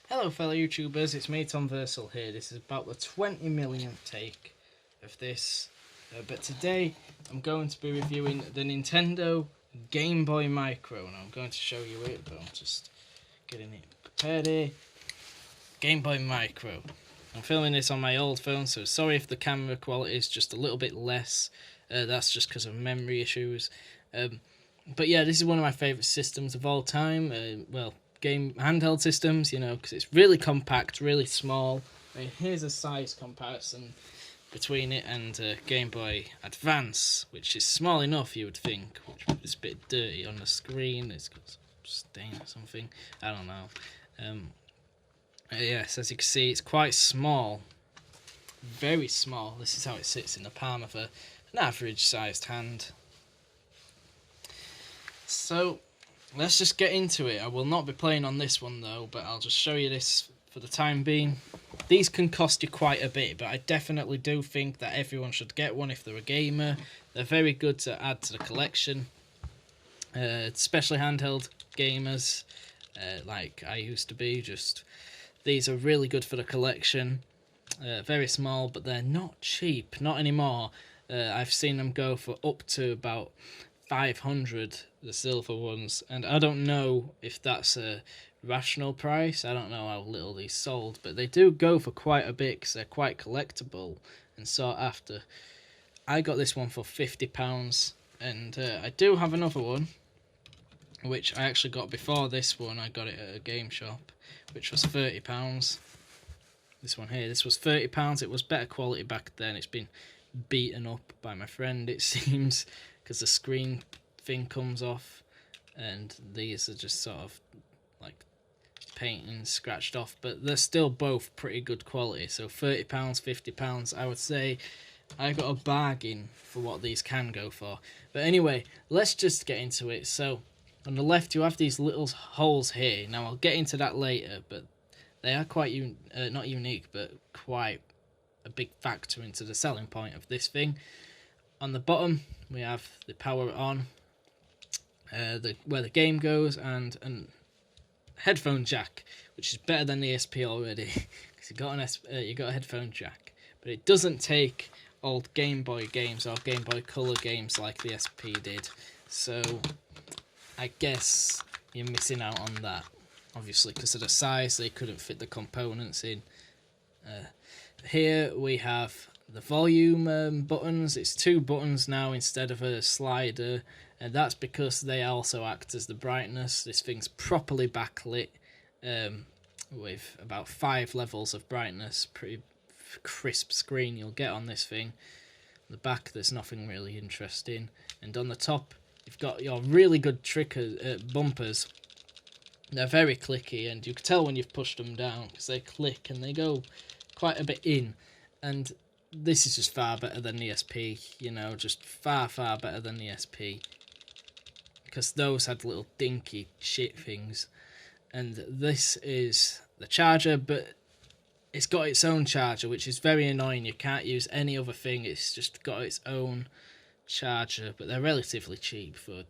Hello fellow YouTubers, it's me Tom Versal here. This is about the 20 millionth take of this, but today I'm going to be reviewing the Nintendo Game Boy Micro, and I'm going to show you it, but I'm just getting it prepared here. Game Boy Micro. I'm filming this on my old phone, so sorry if the camera quality is just a little bit less. That's just because of memory issues. But yeah, this is one of my favourite systems of all time. Game handheld systems, you know, because it's really compact, really small. Here's a size comparison between it and Game Boy Advance, which is small enough, you would think, which is a bit dirty on the screen. It's got some stain or something. I don't know. Yes, as you can see, it's quite small, very small. This is how it sits in the palm of an average-sized hand. So let's just get into it. I will not be playing on this one though, but I'll just show you this for the time being. These can cost you quite a bit, but I definitely do think that everyone should get one if they're a gamer. They're very good to add to the collection, especially handheld gamers like I used to be. These are really good for the collection. Very small, but they're not cheap, not anymore. I've seen them go for up to about 500, the silver ones, and I don't know if that's a rational price. I don't know how little these sold, but they do go for quite a bit because they're quite collectible and sought after. I got this one for £50, and I do have another one which I actually got before this one. I got it at a game shop, which was £30. This one here, this was £30. It was better quality back then. It's been beaten up by my friend, it seems, because the screen thing comes off, and these are just sort of like painting scratched off, but they're still both pretty good quality. So £30, £50, I would say I got a bargain for what these can go for. But anyway, let's just get into it. So on the left you have these little holes here. Now I'll get into that later, but they are quite not unique, but quite a big factor into the selling point of this thing. On the bottom we have the power on, where the game goes, and a headphone jack, which is better than the SP already, because you got a headphone jack, but it doesn't take old Game Boy games or Game Boy Color games like the SP did. So I guess you're missing out on that. Obviously, because of the size, they couldn't fit the components in. Here we have the volume buttons. It's 2 buttons now instead of a slider, and that's because they also act as the brightness. This thing's properly backlit, with about 5 levels of brightness. Pretty crisp screen you'll get on this thing. On the back there's nothing really interesting, and on the top you've got your really good bumpers. They're very clicky, and you can tell when you've pushed them down because they click and they go quite a bit in. And this is just far better than the SP, you know, just far better than the SP, because those had little dinky shit things. And this is the charger, but it's got its own charger, which is very annoying. You can't use any other thing, it's just got its own charger, but they're relatively cheap for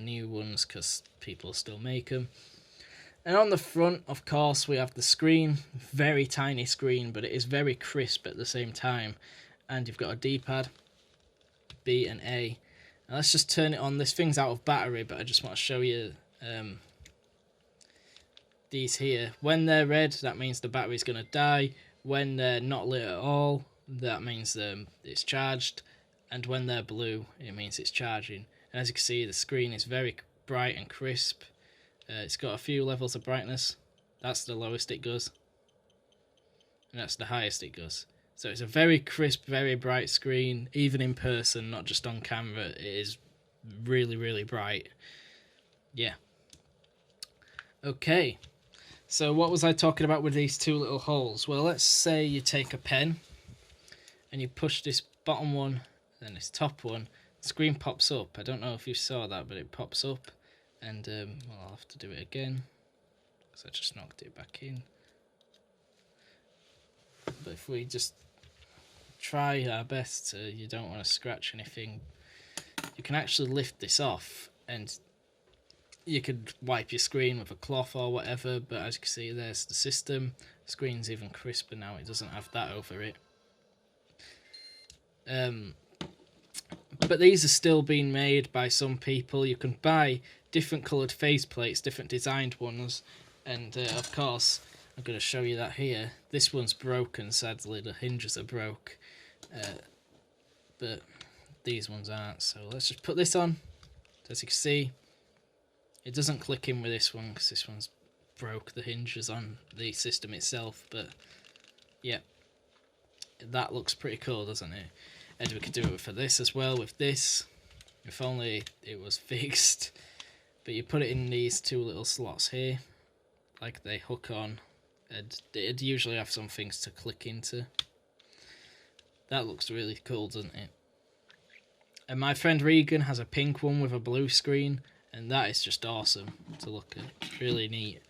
new ones because people still make them. And on the front, of course, we have the screen. Very tiny screen, but it is very crisp at the same time. And you've got a D-pad, B and A. Now let's just turn it on. This thing's out of battery, but I just want to show you these here. When they're red, that means the battery's going to die. When they're not lit at all, that means it's charged. And when they're blue, it means it's charging. And as you can see, the screen is very bright and crisp. It's got a few levels of brightness. That's the lowest it goes, and that's the highest it goes. So it's a very crisp, very bright screen, even in person, not just on camera. It is really bright. Yeah. Okay, so what was I talking about with these 2 little holes? Well, let's say you take a pen and you push this bottom one, then this top one. The screen pops up. I don't know if you saw that, but it pops up. And well, I'll have to do it again because I just knocked it back in. But if we just try our best, you don't want to scratch anything. You can actually lift this off, and you could wipe your screen with a cloth or whatever, but as you can see, there's the system. Screen's even crisper now, it doesn't have that over it. But these are still being made by some people. You can buy different coloured faceplates, different designed ones, and of course, I'm going to show you that here. This one's broken, sadly, the hinges are broke, but these ones aren't. So let's just put this on. As you can see, it doesn't click in with this one because this one's broke the hinges on the system itself, but yeah, that looks pretty cool, doesn't it? And we could do it for this as well, with this, if only it was fixed. But you put it in these two little slots here, like they hook on, and it'd usually have some things to click into. That looks really cool, doesn't it? And my friend Regan has a pink one with a blue screen, and that is just awesome to look at. Really neat.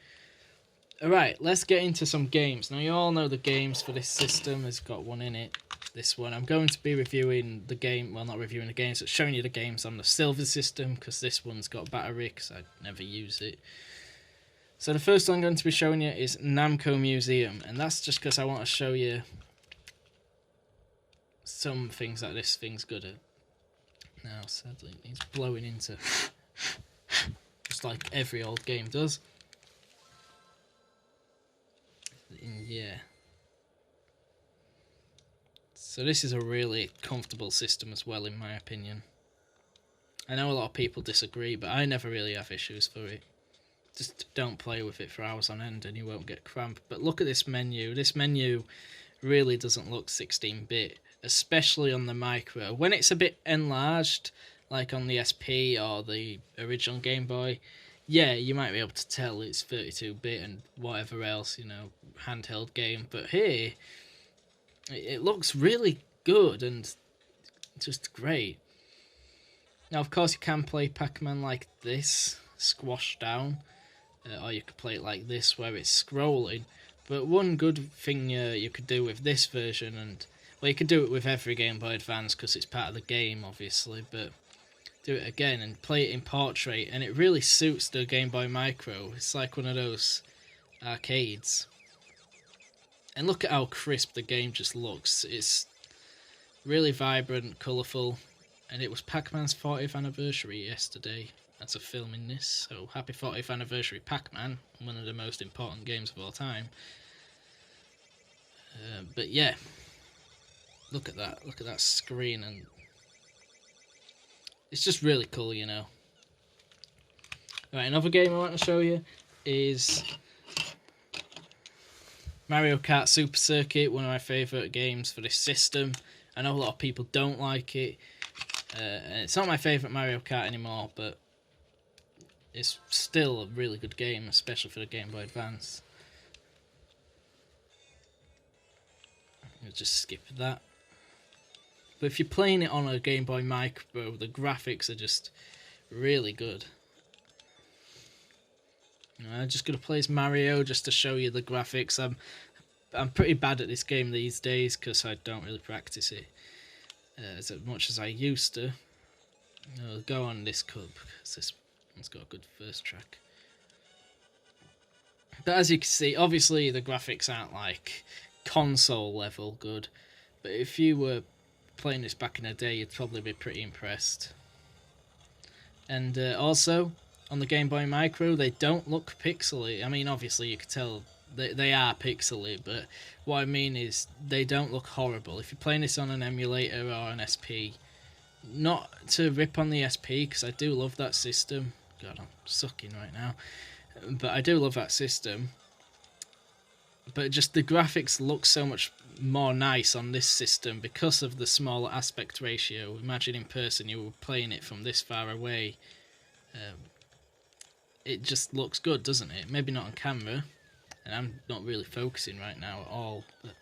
Alright, let's get into some games. Now, you all know the games for this system. It's got one in it. This one. I'm going to be reviewing the game, well, not reviewing the games, but showing you the games on the silver system, because this one's got battery, because I never use it. So the first one I'm going to be showing you is Namco Museum, and that's just because I want to show you some things that this thing's good at. Now, sadly, it needs blowing into, just like every old game does. And yeah. So this is a really comfortable system as well, in my opinion. I know a lot of people disagree, but I never really have issues for it. Just don't play with it for hours on end and you won't get cramp. But look at this menu. This menu really doesn't look 16-bit, especially on the micro. When it's a bit enlarged, like on the SP or the original Game Boy, yeah, you might be able to tell it's 32-bit and whatever else, you know, handheld game. But here, it looks really good and just great. Now, of course, you can play Pac-Man like this, squashed down, or you could play it like this, where it's scrolling. But one good thing you could do with this version, and well, you could do it with every Game Boy Advance because it's part of the game, obviously, but do it again and play it in portrait, and it really suits the Game Boy Micro. It's like one of those arcades. And look at how crisp the game just looks. It's really vibrant, colourful, and it was Pac-Man's 40th anniversary yesterday as of filming this, so happy 40th anniversary Pac-Man, one of the most important games of all time. But yeah, look at that screen, and it's just really cool, you know. Right, another game I want to show you is Mario Kart Super Circuit, one of my favourite games for this system. I know a lot of people don't like it. It's not my favourite Mario Kart anymore, but it's still a really good game, especially for the Game Boy Advance. I'll just skip that. But if you're playing it on a Game Boy Micro, the graphics are just really good. I'm just going to play as Mario just to show you the graphics. I'm pretty bad at this game these days because I don't really practice it as much as I used to. I'll go on this cup because this one's got a good first track. But as you can see, obviously the graphics aren't like console level good, but if you were playing this back in the day, you'd probably be pretty impressed. And also, on the Game Boy Micro, they don't look pixely. I mean, obviously you could tell they are pixely, but what I mean is they don't look horrible. If you're playing this on an emulator or an SP, not to rip on the SP, because I do love that system. God, I'm sucking right now. But I do love that system. But just the graphics look so much more nice on this system because of the smaller aspect ratio. Imagine in person you were playing it from this far away. It just looks good, doesn't it? Maybe not on camera, and I'm not really focusing right now at all, but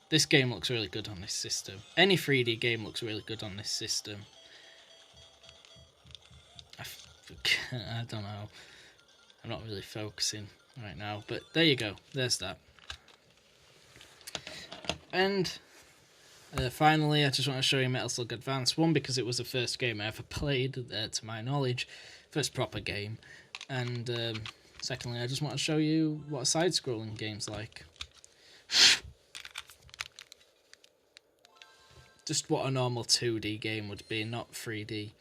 this game looks really good on this system. Any 3D game looks really good on this system. I don't know. I'm not really focusing right now, but there you go. There's that. And finally, I just want to show you Metal Slug Advance 1 because it was the first game I ever played, to my knowledge. first proper game. And secondly, I just want to show you what a side-scrolling game's like. Just what a normal 2D game would be, not 3D.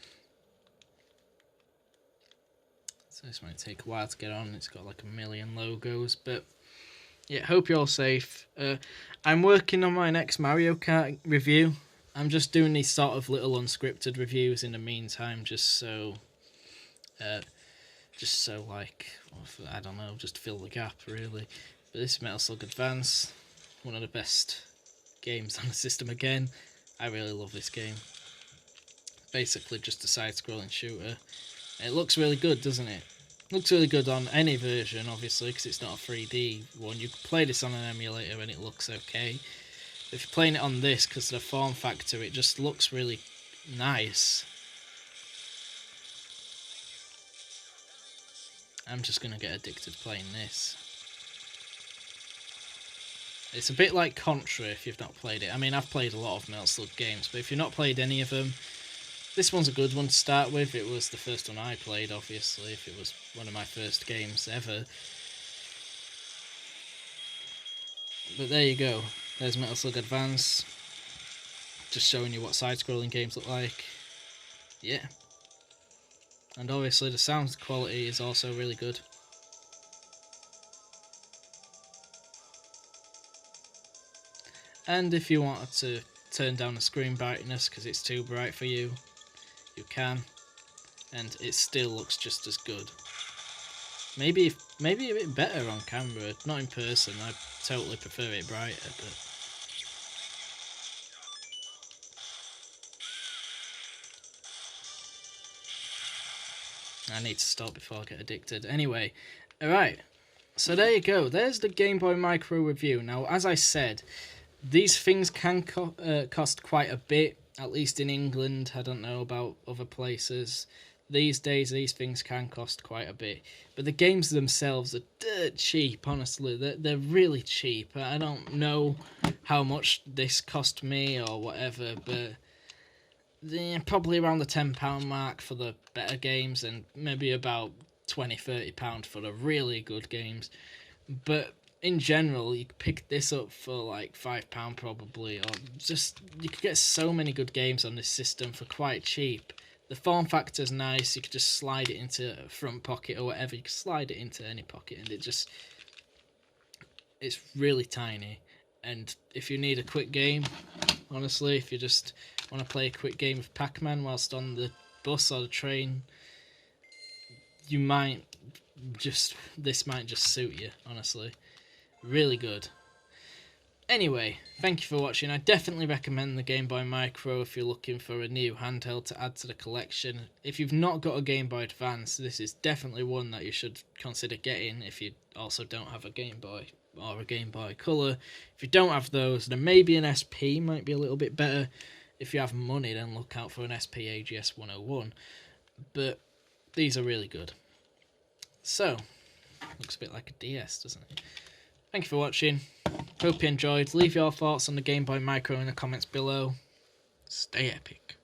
So this might take a while to get on. It's got like a million logos, but yeah, hope you're all safe. I'm working on my next Mario Kart review. I'm just doing these sort of little unscripted reviews in the meantime, just so like, I don't know, just to fill the gap really. But this Metal Slug Advance, one of the best games on the system again. I really love this game. Basically just a side-scrolling shooter. It looks really good, doesn't it? Looks really good on any version, obviously, because it's not a 3D one. You can play this on an emulator and it looks okay. If you're playing it on this, because of the form factor, it just looks really nice. I'm just going to get addicted playing this. It's a bit like Contra if you've not played it. I mean, I've played a lot of Metal Slug games, but if you've not played any of them, this one's a good one to start with. It was the first one I played, obviously, if it was one of my first games ever. But there you go. There's Metal Slug Advance. Just showing you what side-scrolling games look like. Yeah. And obviously the sound quality is also really good. And if you wanted to turn down the screen brightness because it's too bright for you, you can. And it still looks just as good. Maybe a bit better on camera, not in person. I totally prefer it brighter, but I need to stop before I get addicted. Anyway, alright, so there you go. There's the Game Boy Micro review. Now, as I said, these things can cost quite a bit, at least in England. I don't know about other places. These days, these things can cost quite a bit. But the games themselves are dirt cheap, honestly. They're really cheap. I don't know how much this cost me or whatever, but they're probably around the £10 mark for the better games and maybe about £20–30 for the really good games. But in general, you could pick this up for like £5 probably, or just, you could get so many good games on this system for quite cheap. The form factor's nice. You could just slide it into a front pocket or whatever. You can slide it into any pocket, and it's really tiny. And if you need a quick game, honestly, if you just want to play a quick game of Pac-Man whilst on the bus or the train, this might just suit you, honestly. Really good. Anyway, thank you for watching. I definitely recommend the Game Boy Micro if you're looking for a new handheld to add to the collection. If you've not got a Game Boy Advance, this is definitely one that you should consider getting if you also don't have a Game Boy or a Game Boy Color. If you don't have those, then maybe an SP might be a little bit better. If you have money, then look out for an SP AGS 101. But these are really good. So, looks a bit like a DS, doesn't it? Thank you for watching. Hope you enjoyed. Leave your thoughts on the Game Boy Micro in the comments below. Stay epic.